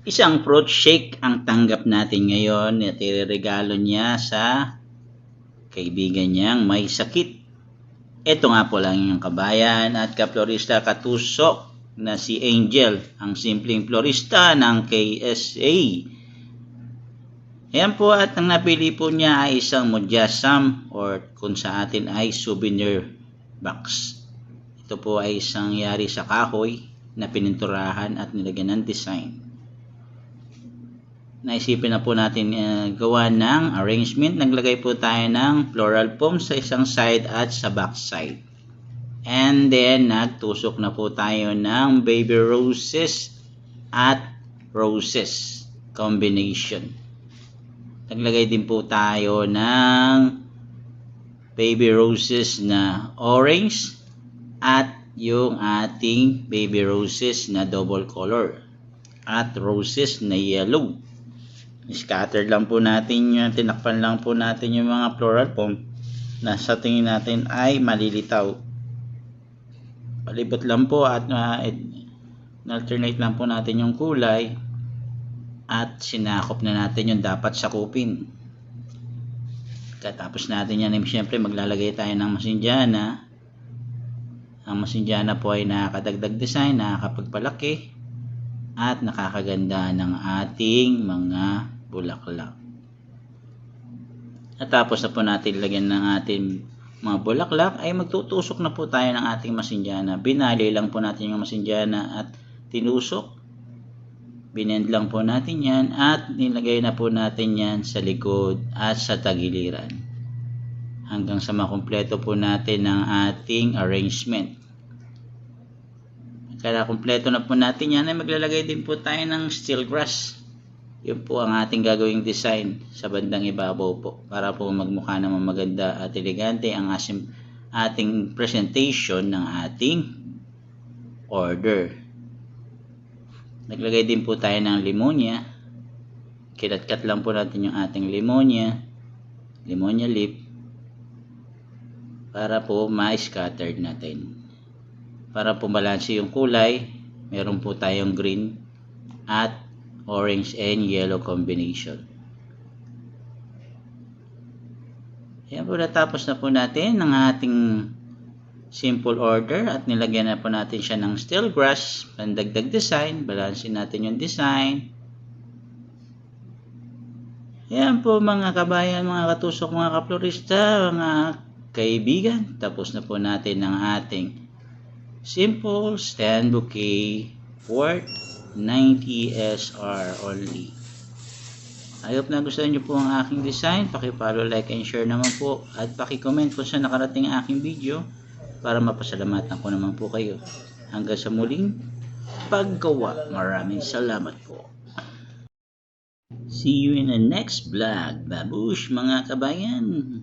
Isang fruit shake ang tanggap natin ngayon at ireregalo niya sa kaibigan niyang may sakit. Ito nga po lang yung kabayan at kaplorista katusok na si Angel, ang simpleng florista ng KSA. Ayan po, at ang napili po niya ay isang mudyasam or kung sa atin ay souvenir box. Ito po ay isang yari sa kahoy na pininturahan at nilagyan ng design. Naisipin na po natin gawa ng arrangement. Naglagay po tayo ng floral foam sa isang side at sa back side. And then, nagtusok na po tayo ng baby roses at roses combination. Naglagay din po tayo ng baby roses na orange at yung ating baby roses na double color at roses na yellow. Scatter lang po natin yun, tinakpan lang po natin yung mga floral foam na sa tingin natin ay malilitaw. Palibot lang po at alternate lang po natin yung kulay at sinakop na natin yung dapat sakupin. Katapos natin yan, siyempre maglalagay tayo ng masindyana. Ang masindyana po ay nakakadagdag design, nakakapagpalaki at nakakaganda ng ating mga bulaklak. At tapos na po natin lagyan ng ating mga bulaklak, ay magtutusok na po tayo ng ating masindyana. Binali lang po natin yung masindyana at tinusok. Binend lang po natin yan at nilagay na po natin yan sa likod at sa tagiliran. Hanggang sa makumpleto po natin ang ating arrangement. Kaya kumpleto na po natin yan, ay maglalagay din po tayo ng steel grass. Yun po ang ating gagawing design sa bandang ibabaw po para po magmukha naman maganda at elegante ang ating presentation ng ating order. Naglagay din po tayo ng limonya. Kinatkat lang po natin yung ating limonya leaf para po ma-scattered natin. Para po balanse yung kulay, meron po tayong green at orange and yellow combination. Yan po, natapos na po natin ang ating simple order at nilagyan na po natin siya ng steel grass, pandagdag design, balansin natin yung design. Yan po mga kabayan, mga katusok, mga kaplorista, mga kaibigan. Tapos na po natin ang ating simple stand bouquet for 90 SR only. I hope na gustuhan nyo po ang aking design. Paki-follow, like, and share naman po. At paki-comment kung saan nakarating ang aking video para mapasalamatan ko naman po kayo. Hanggang sa muling paggawa. Maraming salamat po. See you in the next vlog. Babush mga kabayan!